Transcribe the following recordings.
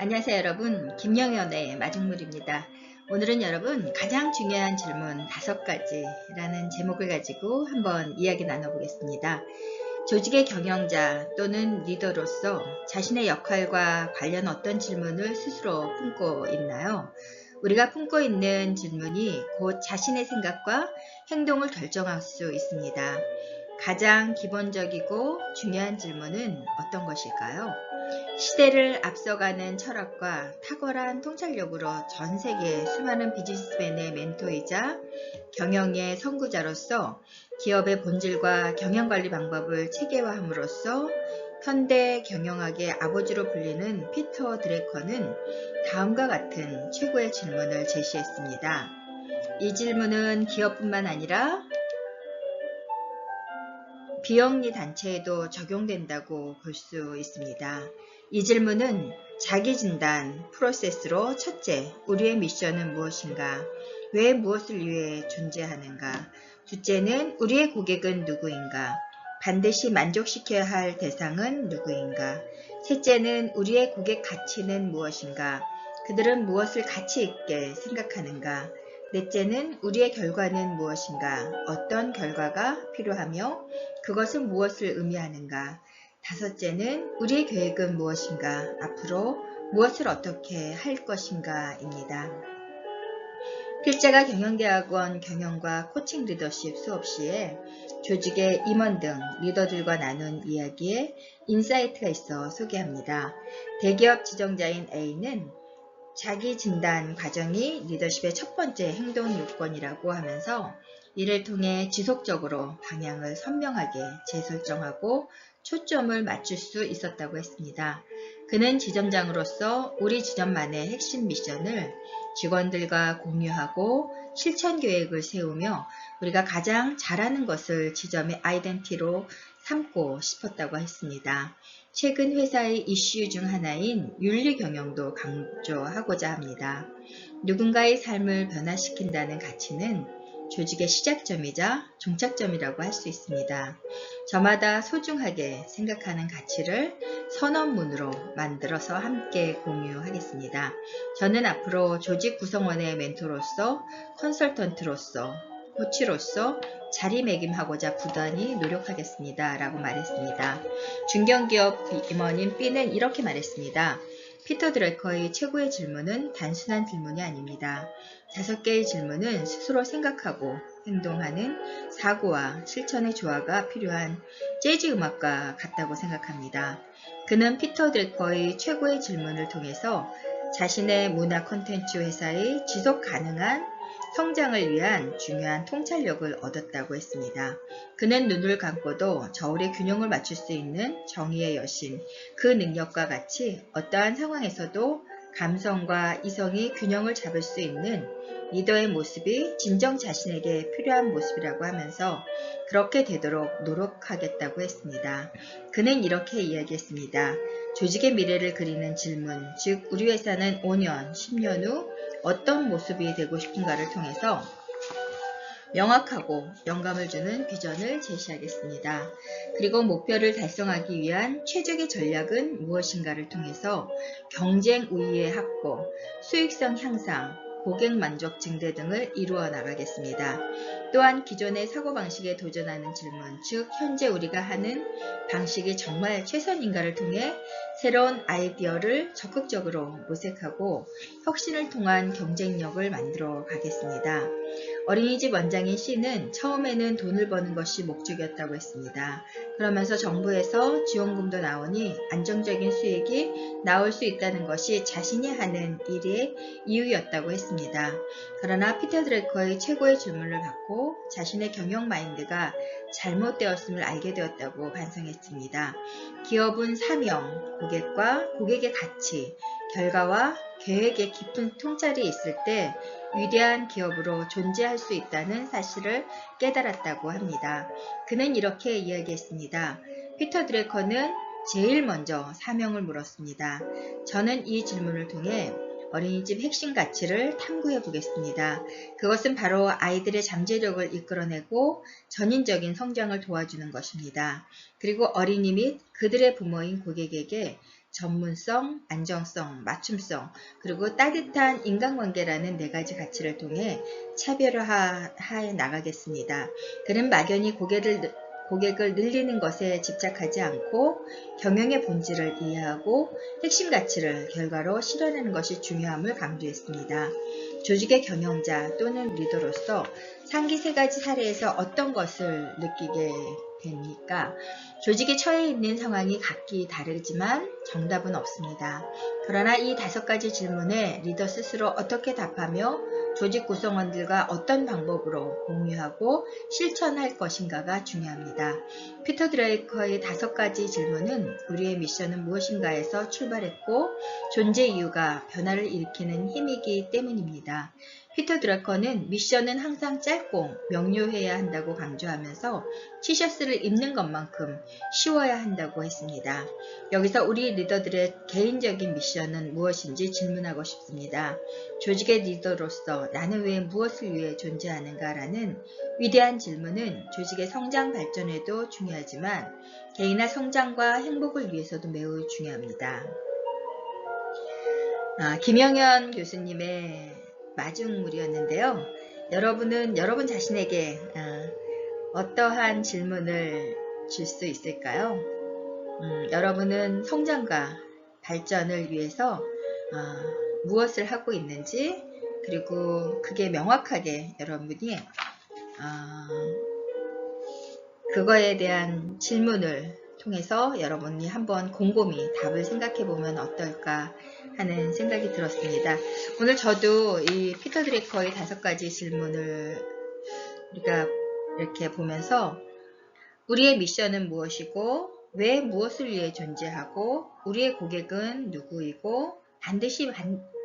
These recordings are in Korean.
안녕하세요 여러분, 김영현의 마중물입니다. 오늘은 여러분 가장 중요한 질문 5가지라는 제목을 가지고 한번 이야기 나눠보겠습니다. 조직의 경영자 또는 리더로서 자신의 역할과 관련 어떤 질문을 스스로 품고 있나요? 우리가 품고 있는 질문이 곧 자신의 생각과 행동을 결정할 수 있습니다. 가장 기본적이고 중요한 질문은 어떤 것일까요? 시대를 앞서가는 철학과 탁월한 통찰력으로 전 세계 수많은 비즈니스맨의 멘토이자 경영의 선구자로서 기업의 본질과 경영관리 방법을 체계화함으로써 현대 경영학의 아버지로 불리는 피터 드래커는 다음과 같은 최고의 질문을 제시했습니다. 이 질문은 기업뿐만 아니라 비영리 단체에도 적용된다고 볼 수 있습니다. 이 질문은 자기 진단 프로세스로 첫째, 우리의 미션은 무엇인가? 왜 무엇을 위해 존재하는가? 둘째는 우리의 고객은 누구인가? 반드시 만족시켜야 할 대상은 누구인가? 셋째는 우리의 고객 가치는 무엇인가? 그들은 무엇을 가치 있게 생각하는가? 넷째는 우리의 결과는 무엇인가? 어떤 결과가 필요하며 그것은 무엇을 의미하는가? 다섯째는 우리의 계획은 무엇인가? 앞으로 무엇을 어떻게 할 것인가? 입니다. 필자가 경영대학원 경영과 코칭 리더십 수업 시에 조직의 임원 등 리더들과 나눈 이야기에 인사이트가 있어 소개합니다. 대기업 지정자인 A는 자기 진단 과정이 리더십의 첫 번째 행동 요건이라고 하면서 이를 통해 지속적으로 방향을 선명하게 재설정하고 초점을 맞출 수 있었다고 했습니다. 그는 지점장으로서 우리 지점만의 핵심 미션을 직원들과 공유하고 실천 계획을 세우며 우리가 가장 잘하는 것을 지점의 아이덴티로 삼고 싶었다고 했습니다. 최근 회사의 이슈 중 하나인 윤리 경영도 강조하고자 합니다. 누군가의 삶을 변화시킨다는 가치는 조직의 시작점이자 종착점이라고 할 수 있습니다. 저마다 소중하게 생각하는 가치를 선언문으로 만들어서 함께 공유하겠습니다. 저는 앞으로 조직 구성원의 멘토로서, 컨설턴트로서, 코치로서 자리매김하고자 부단히 노력하겠습니다. 라고 말했습니다. 중견기업 임원인 B는 이렇게 말했습니다. 피터 드래커의 최고의 질문은 단순한 질문이 아닙니다. 5개의 질문은 스스로 생각하고 행동하는 사고와 실천의 조화가 필요한 재즈 음악과 같다고 생각합니다. 그는 피터 드래커의 최고의 질문을 통해서 자신의 문화 콘텐츠 회사의 지속 가능한 성장을 위한 중요한 통찰력을 얻었다고 했습니다. 그는 눈을 감고도 저울의 균형을 맞출 수 있는 정의의 여신, 그 능력과 같이 어떠한 상황에서도 감성과 이성이 균형을 잡을 수 있는 리더의 모습이 진정 자신에게 필요한 모습이라고 하면서 그렇게 되도록 노력하겠다고 했습니다. 그는 이렇게 이야기했습니다. 조직의 미래를 그리는 질문, 즉 우리 회사는 5년, 10년 후 어떤 모습이 되고 싶은가를 통해서 명확하고 영감을 주는 비전을 제시하겠습니다. 그리고 목표를 달성하기 위한 최적의 전략은 무엇인가를 통해서 경쟁 우위의 확보, 수익성 향상, 고객 만족 증대 등을 이루어 나가겠습니다. 또한 기존의 사고방식에 도전하는 질문, 즉 현재 우리가 하는 방식이 정말 최선인가를 통해 새로운 아이디어를 적극적으로 모색하고 혁신을 통한 경쟁력을 만들어 가겠습니다. 어린이집 원장인 C는 처음에는 돈을 버는 것이 목적이었다고 했습니다. 그러면서 정부에서 지원금도 나오니 안정적인 수익이 나올 수 있다는 것이 자신이 하는 일의 이유였다고 했습니다. 그러나 피터 드래커의 최고의 질문을 받고 자신의 경영 마인드가 잘못되었음을 알게 되었다고 반성했습니다. 기업은 사명, 고객과 고객의 가치, 결과와 계획의 깊은 통찰이 있을 때 위대한 기업으로 존재할 수 있다는 사실을 깨달았다고 합니다. 그는 이렇게 이야기했습니다. 피터 드래커는 제일 먼저 사명을 물었습니다. 저는 이 질문을 통해 어린이집 핵심 가치를 탐구해 보겠습니다. 그것은 바로 아이들의 잠재력을 이끌어내고 전인적인 성장을 도와주는 것입니다. 그리고 어린이 및 그들의 부모인 고객에게 전문성, 안정성, 맞춤성, 그리고 따뜻한 인간관계라는 네 가지 가치를 통해 차별화해 나가겠습니다. 그는 막연히 고객을 늘리는 것에 집착하지 않고 경영의 본질을 이해하고 핵심 가치를 결과로 실현하는 것이 중요함을 강조했습니다. 조직의 경영자 또는 리더로서 상기 세 가지 사례에서 어떤 것을 느끼게 됩니까? 조직에 처해 있는 상황이 각기 다르지만 정답은 없습니다. 그러나 이 5가지 질문에 리더 스스로 어떻게 답하며 조직 구성원들과 어떤 방법으로 공유하고 실천할 것인가가 중요합니다. 피터 드레이커의 5가지 질문은 우리의 미션은 무엇인가에서 출발했고 존재 이유가 변화를 일으키는 힘이기 때문입니다. 피터 드러커는 미션은 항상 짧고 명료해야 한다고 강조하면서 티셔츠를 입는 것만큼 쉬워야 한다고 했습니다. 여기서 우리 리더들의 개인적인 미션은 무엇인지 질문하고 싶습니다. 조직의 리더로서 나는 왜 무엇을 위해 존재하는가 라는 위대한 질문은 조직의 성장 발전에도 중요하지만 개인의 성장과 행복을 위해서도 매우 중요합니다. 김영현 교수님의 마중물이었는데요. 여러분은 여러분 자신에게 어떠한 질문을 줄 수 있을까요? 여러분은 성장과 발전을 위해서 무엇을 하고 있는지, 그리고 그게 명확하게 여러분이 그거에 대한 질문을 통해서 여러분이 한번 곰곰이 답을 생각해 보면 어떨까 하는 생각이 들었습니다. 오늘 저도 이 피터 드레이커의 5가지 질문을 우리가 이렇게 보면서 우리의 미션은 무엇이고 왜 무엇을 위해 존재하고 우리의 고객은 누구이고 반드시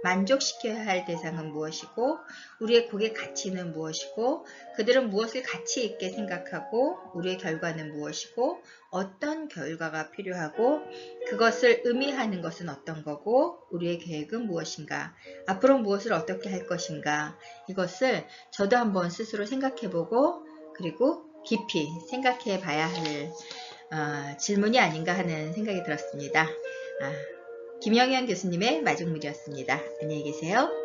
만족시켜야 할 대상은 무엇이고 우리의 고객 가치는 무엇이고 그들은 무엇을 가치 있게 생각하고 우리의 결과는 무엇이고 어떤 결과가 필요하고 그것을 의미하는 것은 어떤 거고 우리의 계획은 무엇인가 앞으로 무엇을 어떻게 할 것인가 이것을 저도 한번 스스로 생각해보고 그리고 깊이 생각해 봐야 할 질문이 아닌가 하는 생각이 들었습니다. 김영현 교수님의 마중물이었습니다. 안녕히 계세요.